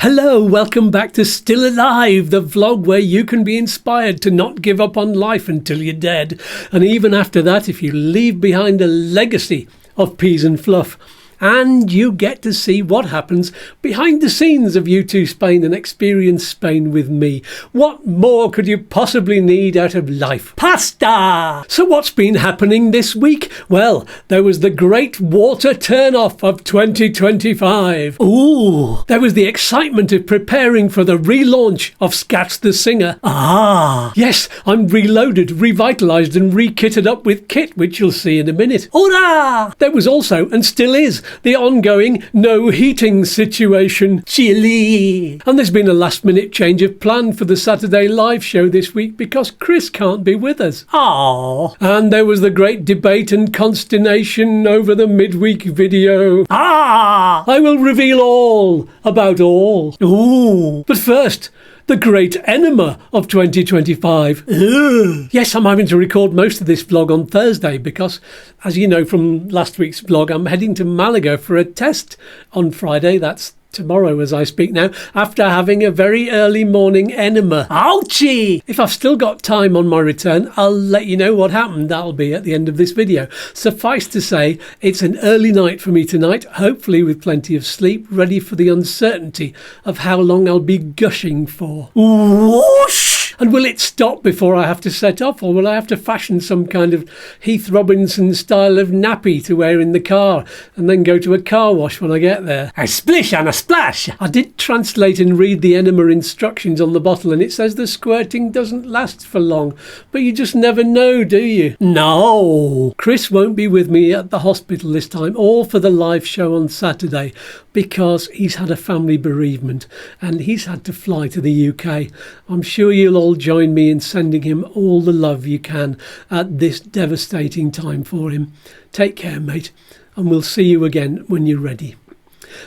Hello, welcome back to Still Alive, the vlog where you can be inspired to not give up on life until you're dead. And even after that, if you leave behind a legacy of peas and fluff. And you get to see what happens behind the scenes of YouTooSpain and experience Spain with me. What more could you possibly need out of life? Pasta! So what's been happening this week? Well, there was the great water turn-off of 2025. Ooh! There was the excitement of preparing for the relaunch of Skatz the Singer. Ah! Yes, I'm reloaded, revitalised and re-kitted up with kit, which you'll see in a minute. Hurrah! There was also, and still is, the ongoing no heating situation. Chilly! And there's been a last minute change of plan for the Saturday live show this week because Chris can't be with us. Aww. And there was the great debate and consternation over the midweek video. Ah! I will reveal all about all. Ooh. But first, the great enema of 2025. Ugh. Yes, I'm having to record most of this vlog on Thursday because, as you know from last week's vlog, I'm heading to Malaga for a test on Friday. That's tomorrow as I speak now, after having a very early morning enema. Ouchie! If I've still got time on my return, I'll let you know what happened. That'll be at the end of this video. Suffice to say, it's an early night for me tonight, hopefully with plenty of sleep, ready for the uncertainty of how long I'll be gushing for. Whoosh! And will it stop before I have to set off, or will I have to fashion some kind of Heath Robinson style of nappy to wear in the car and then go to a car wash when I get there? A splish and a splash! I did translate and read the enema instructions on the bottle and it says the squirting doesn't last for long, but you just never know, do you? No! Chris won't be with me at the hospital this time or for the live show on Saturday because he's had a family bereavement and he's had to fly to the UK. I'm sure you'll all join me in sending him all the love you can at this devastating time for him. Take care, mate, and we'll see you again when you're ready.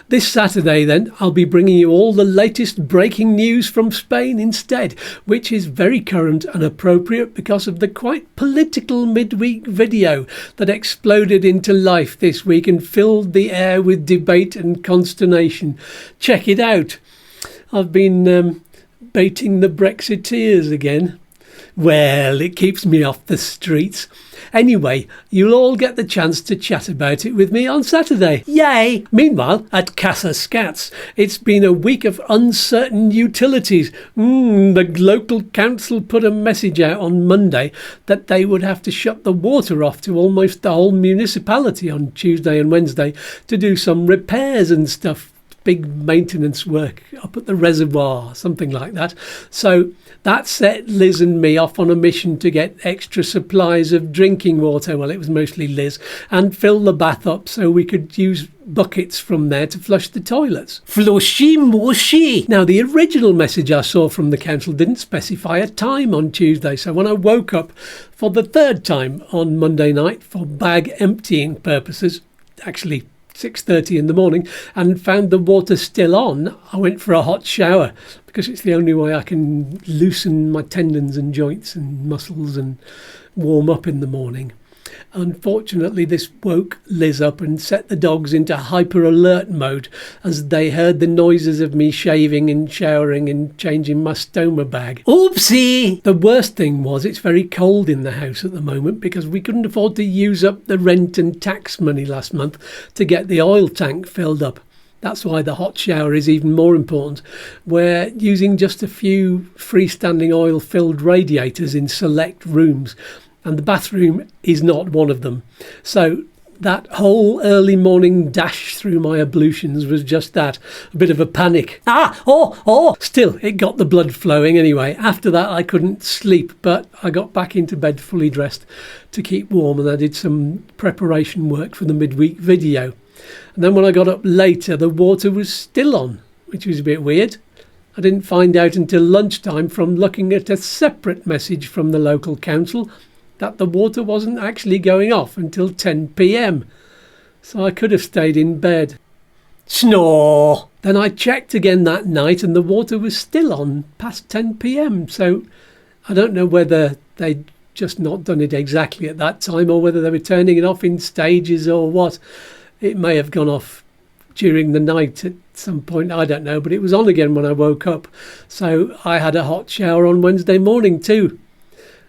This Saturday then, I'll be bringing you all the latest breaking news from Spain instead, which is very current and appropriate because of the quite political midweek video that exploded into life this week and filled the air with debate and consternation. Check it out. I've been baiting the Brexiteers again. Well, it keeps me off the streets. Anyway, you'll all get the chance to chat about it with me on Saturday. Yay! Meanwhile, at Casa Skatz, it's been a week of uncertain utilities. The local council put a message out on Monday that they would have to shut the water off to almost the whole municipality on Tuesday and Wednesday to do some repairs and stuff. Big maintenance work up at the reservoir, something like that. So that set Liz and me off on a mission to get extra supplies of drinking water. Well, it was mostly Liz, and fill the bath up so we could use buckets from there to flush the toilets. Flushy mushy. Now, the original message I saw from the council didn't specify a time on Tuesday, so when I woke up for the third time on Monday night for bag emptying purposes, actually 6:30 in the morning, and found the water still on, I went for a hot shower because it's the only way I can loosen my tendons and joints and muscles and warm up in the morning. Unfortunately, this woke Liz up and set the dogs into hyper alert mode as they heard the noises of me shaving and showering and changing my stoma bag. Oopsie! The worst thing was it's very cold in the house at the moment because we couldn't afford to use up the rent and tax money last month to get the oil tank filled up. That's why the hot shower is even more important. We're using just a few freestanding oil-filled radiators in select rooms, and the bathroom is not one of them. So that whole early morning dash through my ablutions was just that, a bit of a panic. Still, it got the blood flowing anyway. After that, I couldn't sleep, but I got back into bed fully dressed to keep warm, and I did some preparation work for the midweek video. And then when I got up later, the water was still on, which was a bit weird. I didn't find out until lunchtime from looking at a separate message from the local council that the water wasn't actually going off until 10 p.m. So I could have stayed in bed. Snore! Then I checked again that night and the water was still on past 10 p.m. So I don't know whether they'd just not done it exactly at that time or whether they were turning it off in stages or what. It may have gone off during the night at some point, I don't know, but it was on again when I woke up. So I had a hot shower on Wednesday morning too.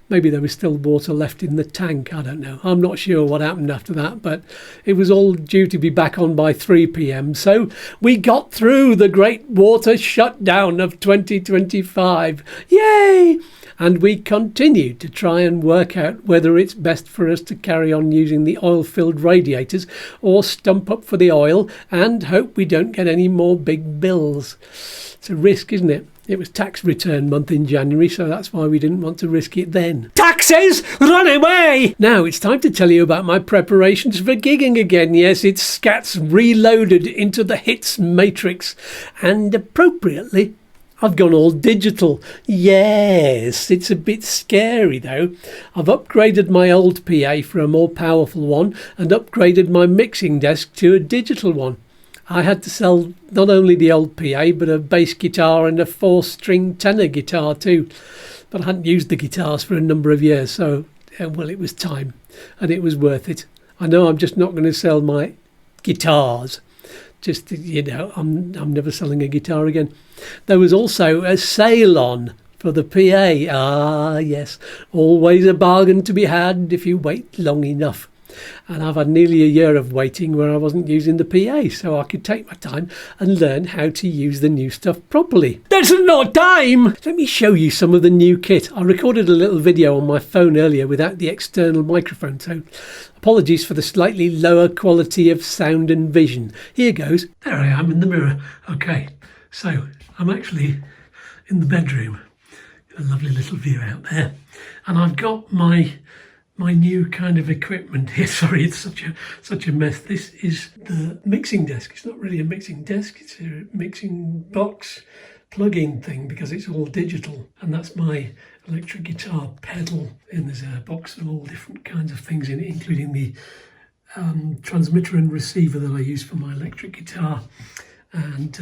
Maybe there was still water left in the tank, I don't know. I'm not sure what happened after that, but it was all due to be back on by 3 p.m. So we got through the great water shutdown of 2025. Yay! And we continue to try and work out whether it's best for us to carry on using the oil-filled radiators or stump up for the oil and hope we don't get any more big bills. It's a risk, isn't it? It was tax return month in January, so that's why we didn't want to risk it then. Taxes, run away! Now it's time to tell you about my preparations for gigging again. Yes, it's Skatz reloaded into the hits matrix. And appropriately, I've gone all digital. Yes, it's a bit scary though. I've upgraded my old PA for a more powerful one and upgraded my mixing desk to a digital one. I had to sell not only the old PA, but a bass guitar and a 4-string tenor guitar too. But I hadn't used the guitars for a number of years, so, well, it was time and it was worth it. I know I'm just not going to sell my guitars. Just, you know, I'm never selling a guitar again. There was also a sale on for the PA. Ah, yes, always a bargain to be had if you wait long enough. And I've had nearly a year of waiting where I wasn't using the PA, so I could take my time and learn how to use the new stuff properly. There's no time! Let me show you some of the new kit. I recorded a little video on my phone earlier without the external microphone, so apologies for the slightly lower quality of sound and vision. Here goes. There I am in the mirror. Okay, so I'm actually in the bedroom. A lovely little view out there. And I've got my new kind of equipment here. Sorry, it's such a mess. This is the mixing desk. It's not really a mixing desk, it's a mixing box plug-in thing because it's all digital. And that's my electric guitar pedal. And there's a box of all different kinds of things in it, including the transmitter and receiver that I use for my electric guitar. And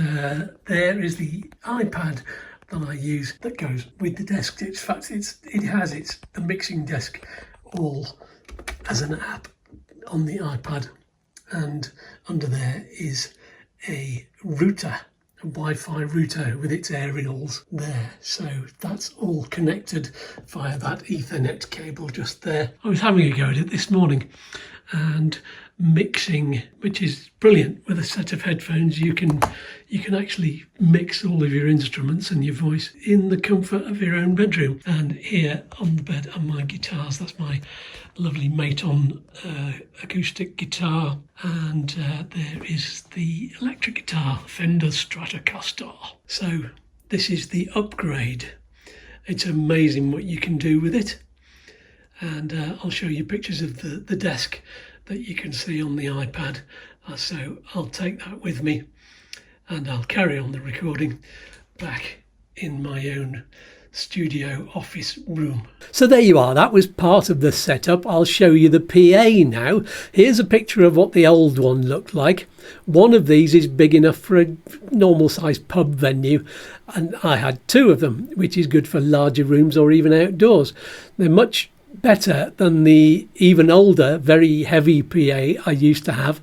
there is the iPad that I use that goes with the desk. In fact, it's the mixing desk all as an app on the iPad, and under there is a router, a Wi-Fi router with its aerials there, so that's all connected via that Ethernet cable just there. I was having a go at it this morning and mixing, which is brilliant. With a set of headphones you can actually mix all of your instruments and your voice in the comfort of your own bedroom. And here on the bed are my guitars. That's my lovely Maton acoustic guitar, and there is the electric guitar, Fender Stratocaster. So this is the upgrade. It's amazing what you can do with it, and I'll show you pictures of the desk that you can see on the iPad. So I'll take that with me and I'll carry on the recording back in my own studio office room. So there you are, that was part of the setup. I'll show you the PA now. Here's a picture of what the old one looked like. One of these is big enough for a normal sized pub venue, and I had two of them, which is good for larger rooms or even outdoors. They're much better than the even older, very heavy PA I used to have.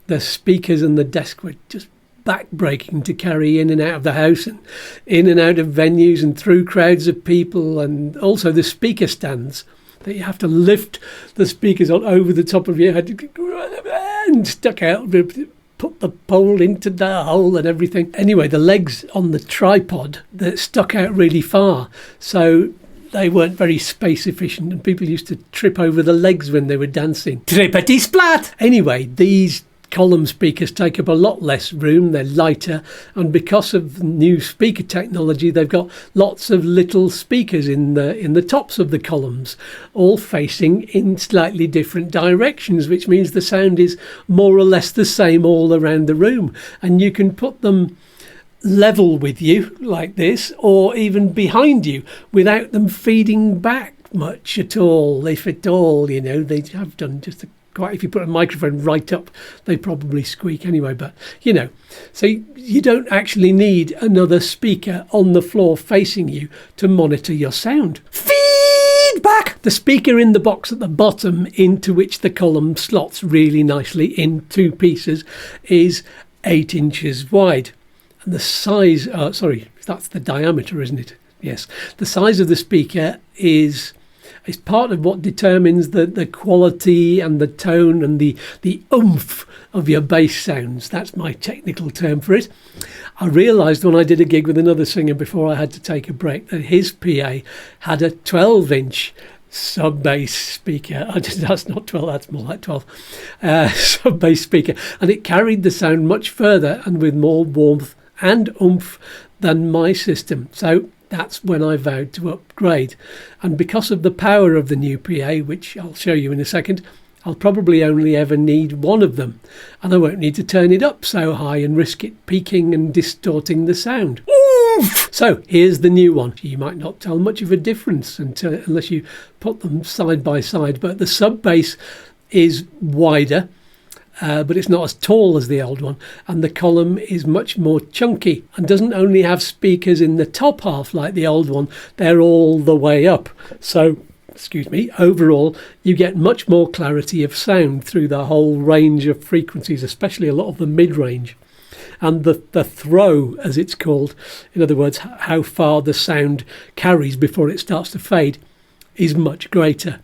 The speakers and the desk were just back-breaking to carry in and out of the house and in and out of venues and through crowds of people, and also the speaker stands that you have to lift the speakers on over the top of your head and stuck out, put the pole into the hole and everything. Anyway, the legs on the tripod that stuck out really far, so they weren't very space efficient and people used to trip over the legs when they were dancing. Trippity splat! Anyway, these column speakers take up a lot less room, they're lighter, and because of new speaker technology they've got lots of little speakers in the tops of the columns, all facing in slightly different directions, which means the sound is more or less the same all around the room, and you can put them level with you like this or even behind you without them feeding back much at all, if at all. You know, they have done just quite, if you put a microphone right up they probably squeak anyway, but you know, so you don't actually need another speaker on the floor facing you to monitor your sound. Feedback! The speaker in the box at the bottom, into which the column slots really nicely in two pieces, is 8 inches wide. And the size, that's the diameter, isn't it? Yes. The size of the speaker is part of what determines the quality and the tone and the oomph of your bass sounds. That's my technical term for it. I realised when I did a gig with another singer before I had to take a break that his PA had a 12-inch sub-bass speaker. That's not 12, that's more like 12. Sub-bass speaker. And it carried the sound much further and with more warmth and oomph than my system. So that's when I vowed to upgrade. And because of the power of the new PA, which I'll show you in a second, I'll probably only ever need one of them, and I won't need to turn it up so high and risk it peaking and distorting the sound. Oof! So here's the new one. You might not tell much of a difference unless you put them side by side, but the sub bass is wider, but it's not as tall as the old one, and the column is much more chunky and doesn't only have speakers in the top half like the old one, they're all the way up. So overall you get much more clarity of sound through the whole range of frequencies, especially a lot of the mid-range. And the throw, as it's called, in other words, how far the sound carries before it starts to fade, is much greater.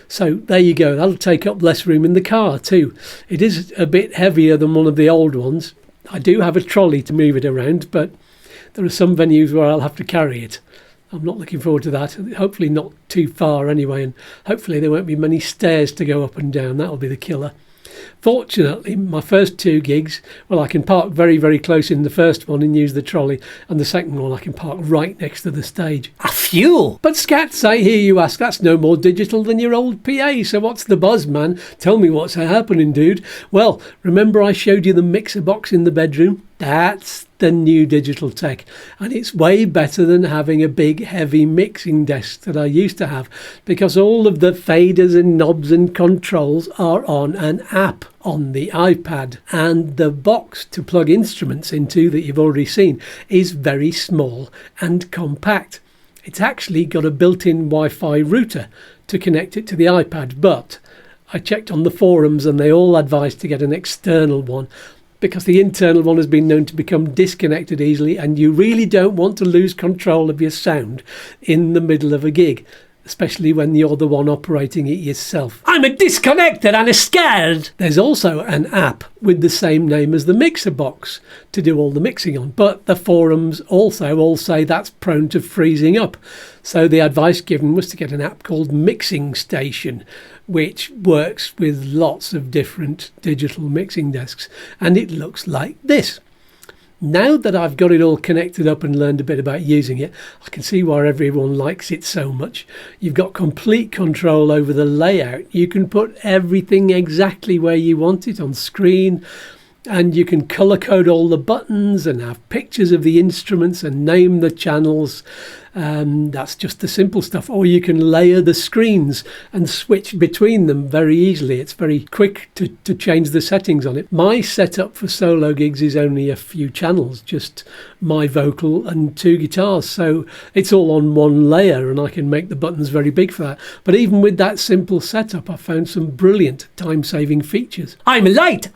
So there you go, that'll take up less room in the car too. It is a bit heavier than one of the old ones. I do have a trolley to move it around, but there are some venues where I'll have to carry it. I'm not looking forward to that. Hopefully not too far anyway, and hopefully there won't be many stairs to go up and down. That'll be the killer. Fortunately, my first two gigs, well, I can park very, very close in the first one and use the trolley, and the second one I can park right next to the stage. A fuel! But Skatz, I hear you ask, that's no more digital than your old PA, so what's the buzz, man? Tell me what's happening, dude. Well, remember I showed you the mixer box in the bedroom? That's the new digital tech, and it's way better than having a big heavy mixing desk that I used to have, because all of the faders and knobs and controls are on an app on the iPad, and the box to plug instruments into that you've already seen is very small and compact. It's actually got a built-in Wi-Fi router to connect it to the iPad, but I checked on the forums and they all advise to get an external one, because the internal one has been known to become disconnected easily, and you really don't want to lose control of your sound in the middle of a gig, especially when you're the one operating it yourself. I'm a disconnected and a scared! There's also an app with the same name as the mixer box to do all the mixing on, but the forums also all say that's prone to freezing up. So the advice given was to get an app called Mixing Station, which works with lots of different digital mixing desks, and it looks like this. Now that I've got it all connected up and learned a bit about using it, I can see why everyone likes it so much. You've got complete control over the layout. You can put everything exactly where you want it on screen, and you can color code all the buttons and have pictures of the instruments and name the channels. That's just the simple stuff. Or you can layer the screens and switch between them very easily. It's very quick to change the settings on it. My setup for solo gigs is only a few channels, just my vocal and 2 guitars. So it's all on one layer, and I can make the buttons very big for that. But even with that simple setup, I found some brilliant time-saving features. I'm light!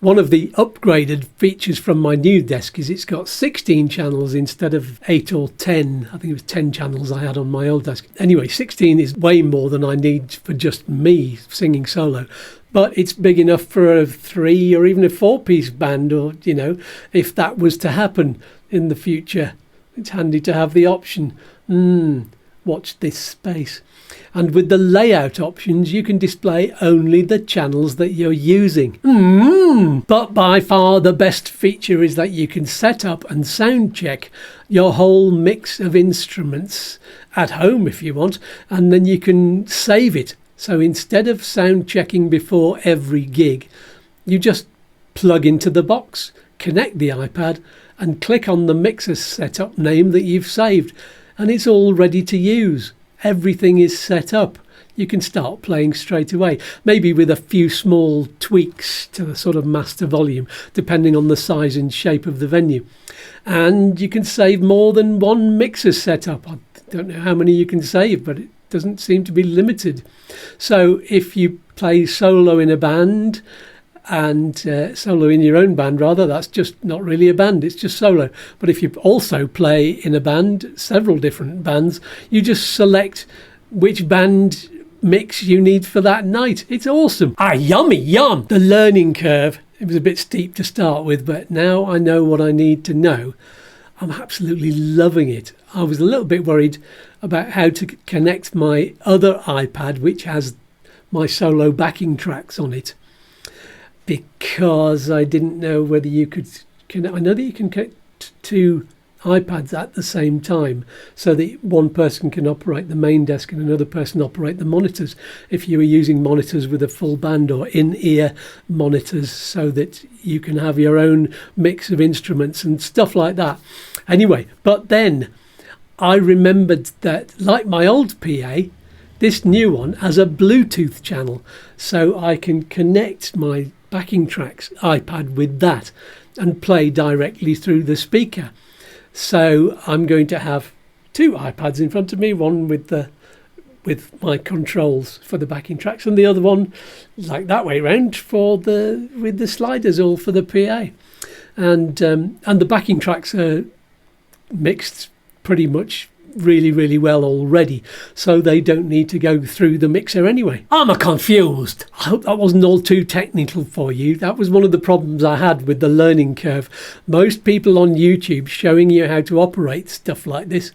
One of the upgraded features from my new desk is it's got 16 channels instead of 8 or 10. I think it was 10 channels I had on my old desk. Anyway, 16 is way more than I need for just me singing solo. But it's big enough for a 3 or even a 4-piece band, or, you know, if that was to happen in the future. It's handy to have the option. Watch this space. And with the layout options, you can display only the channels that you're using. But by far the best feature is that you can set up and sound check your whole mix of instruments at home if you want, and then you can save it. So instead of sound checking before every gig, you just plug into the box, connect the iPad, and click on the mixer setup name that you've saved, and it's all ready to use. Everything is set up. You can start playing straight away, maybe with a few small tweaks to the sort of master volume, depending on the size and shape of the venue. And you can save more than one mixer setup. I don't know how many you can save, but it doesn't seem to be limited. So if you play solo in a band, and solo in your own band rather, that's just not really a band, it's just solo. But if you also play in a band, several different bands, you just select which band mix you need for that night. It's awesome. Yummy yum. The learning curve, it was a bit steep to start with, but now I know what I need to know. I'm absolutely loving it. I was a little bit worried about how to connect my other iPad, which has my solo backing tracks on it, because I didn't know whether you could connect. I know that you can connect two iPads at the same time, so that one person can operate the main desk and another person operate the monitors, if you were using monitors with a full band, or in-ear monitors, so that you can have your own mix of instruments and stuff like that. Anyway, but then I remembered that, like my old PA, this new one has a Bluetooth channel, so I can connect my backing tracks iPad with that and play directly through the speaker. So I'm going to have two iPads in front of me, one with my controls for the backing tracks, and the other one like that way round with the sliders all for the PA. And the backing tracks are mixed pretty much really, really well already, so they don't need to go through the mixer anyway. I'm confused. I hope that wasn't all too technical for you. That was one of the problems I had with the learning curve. Most people on YouTube showing you how to operate stuff like this,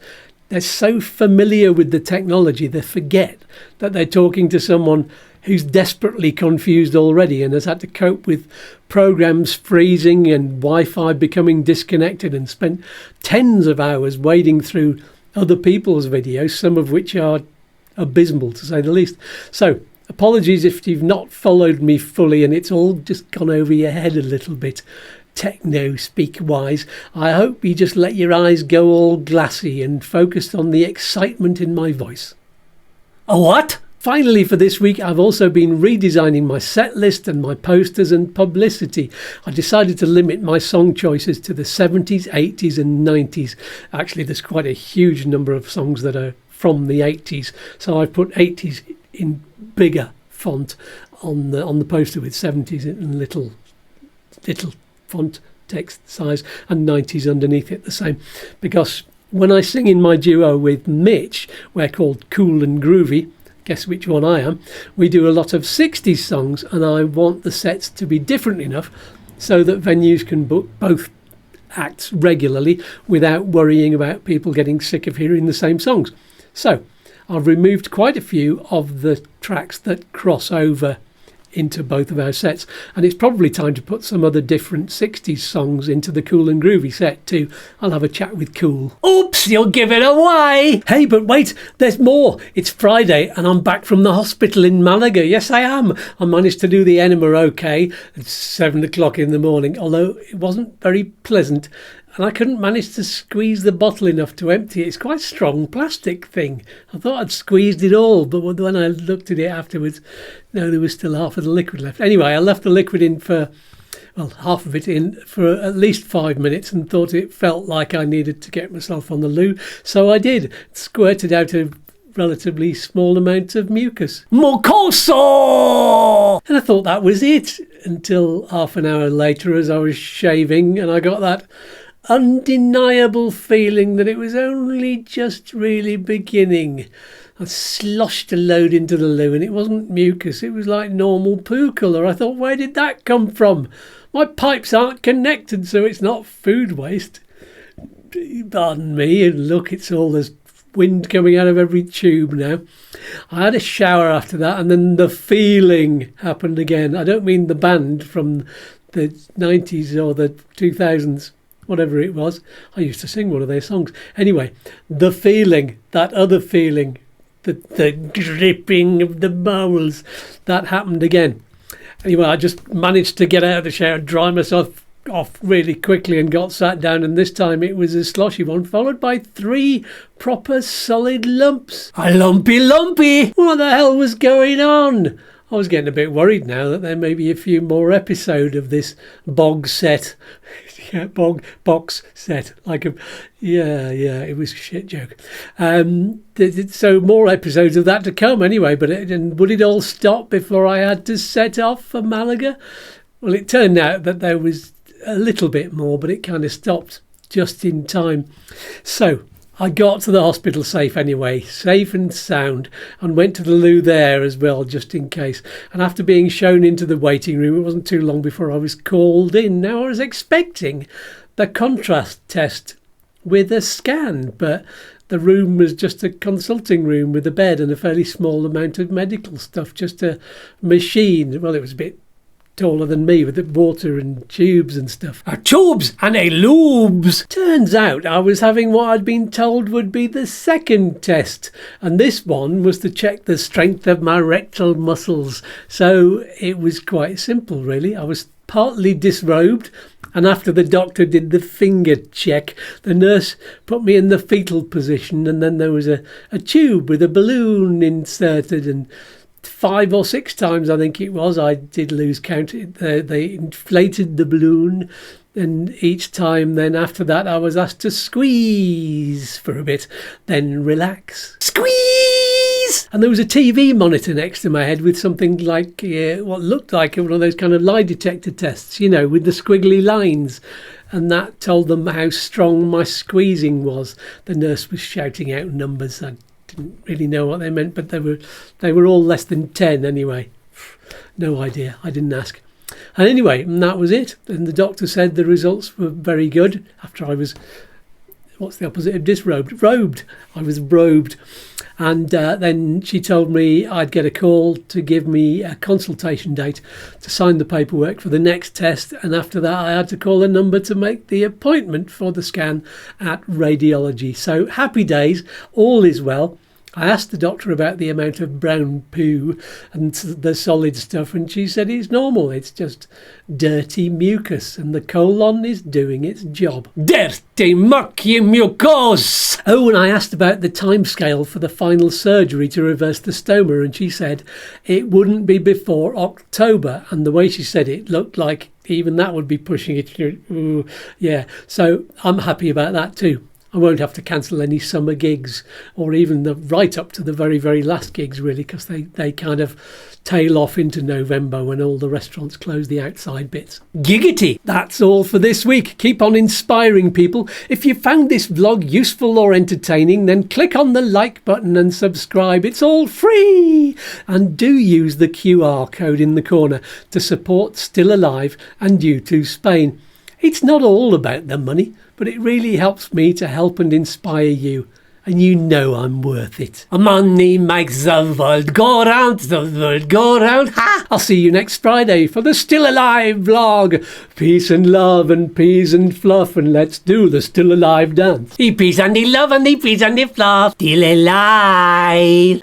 they're so familiar with the technology, they forget that they're talking to someone who's desperately confused already and has had to cope with programs freezing and Wi-Fi becoming disconnected, and spent tens of hours wading through other people's videos, some of which are abysmal to say the least. So apologies if you've not followed me fully and it's all just gone over your head a little bit techno speak wise. I hope you just let your eyes go all glassy and focused on the excitement in my voice. A what? Finally, for this week, I've also been redesigning my set list and my posters and publicity. I decided to limit my song choices to the 70s, 80s and 90s. Actually, there's quite a huge number of songs that are from the 80s. So I put 80s in bigger font on the poster, with 70s in little font text size, and 90s underneath it the same. Because when I sing in my duo with Mitch, we're called Cool and Groovy. Guess which one I am. We do a lot of 60s songs, and I want the sets to be different enough so that venues can book both acts regularly without worrying about people getting sick of hearing the same songs. So I've removed quite a few of the tracks that cross over into both of our sets, and it's probably time to put some other different 60s songs into the Cool and Groovy set too. I'll have a chat with Cool. Oops, you'll give it away! Hey, but wait, there's more. It's Friday and I'm back from the hospital in Malaga. Yes, I am. I managed to do the enema okay at 7 o'clock in the morning, although it wasn't very pleasant, and I couldn't manage to squeeze the bottle enough to empty it. It's quite a strong plastic thing. I thought I'd squeezed it all, but when I looked at it afterwards, no, there was still half of the liquid left. Anyway, I left the liquid in half of it in for at least 5 minutes, and thought it felt like I needed to get myself on the loo. So I did. Squirted out a relatively small amount of mucus. Mucoso! And I thought that was it, until half an hour later as I was shaving, and I got that undeniable feeling that it was only just really beginning. I sloshed a load into the loo, and it wasn't mucus, it was like normal poo colour. I thought, where did that come from? My pipes aren't connected, so it's not food waste. Pardon me, and look, it's all there's wind coming out of every tube now. I had a shower after that, and then the feeling happened again. I don't mean the band from the 90s or the 2000s. Whatever it was. I used to sing one of their songs. Anyway, the feeling, that other feeling, the dripping of the bowels, that happened again. Anyway, I just managed to get out of the shower, dry myself off really quickly, and got sat down, and this time it was a sloshy one, followed by 3 proper solid lumps. A lumpy! What the hell was going on? I was getting a bit worried now that there may be a few more episodes of this box set. It was a shit joke. So more episodes of that to come anyway, would it all stop before I had to set off for Malaga? Well, it turned out that there was a little bit more, but it kind of stopped just in time. So I got to the hospital safe anyway, safe and sound, and went to the loo there as well, just in case. And after being shown into the waiting room, it wasn't too long before I was called in. Now, I was expecting the contrast test with a scan, but the room was just a consulting room with a bed and a fairly small amount of medical stuff, just a machine. Well, it was a bit taller than me with the water and tubes and stuff. Tubes and lubes! Turns out I was having what I'd been told would be the second test, and this one was to check the strength of my rectal muscles. So it was quite simple, really. I was partly disrobed, and after the doctor did the finger check, the nurse put me in the fetal position, and then there was a tube with a balloon inserted, and 5 or 6 times, I think it was, I did lose count. They inflated the balloon, and each time then after that I was asked to squeeze for a bit, then relax. Squeeze! And there was a TV monitor next to my head with something like what looked like one of those kind of lie detector tests, you know, with the squiggly lines. And that told them how strong my squeezing was. The nurse was shouting out numbers. I didn't really know what they meant, but they were all less than 10 anyway. No idea. I didn't ask. And anyway, and that was it. And the doctor said the results were very good after I was, what's the opposite of disrobed? Robed. I was robed. And then she told me I'd get a call to give me a consultation date to sign the paperwork for the next test. And after that, I had to call a number to make the appointment for the scan at radiology. So happy days. All is well. I asked the doctor about the amount of brown poo and the solid stuff, and she said it's normal. It's just dirty mucus, and the colon is doing its job. Dirty mucky mucus! Oh, and I asked about the timescale for the final surgery to reverse the stoma, and she said it wouldn't be before October. And the way she said it looked like even that would be pushing it. Ooh, yeah, so I'm happy about that too. I won't have to cancel any summer gigs, or even the right up to the very, very last gigs, really, because they kind of tail off into November when all the restaurants close the outside bits. Giggity! That's all for this week. Keep on inspiring people. If you found this vlog useful or entertaining, then click on the like button and subscribe. It's all free! And do use the QR code in the corner to support Still Alive and YouTooSpain. It's not all about the money, but it really helps me to help and inspire you. And you know I'm worth it. Money makes the world go round, the world go round. Ha! I'll see you next Friday for the Still Alive vlog. Peace and love and peas and fluff, and let's do the Still Alive dance. The peace and the love and the peas and the fluff. Still alive.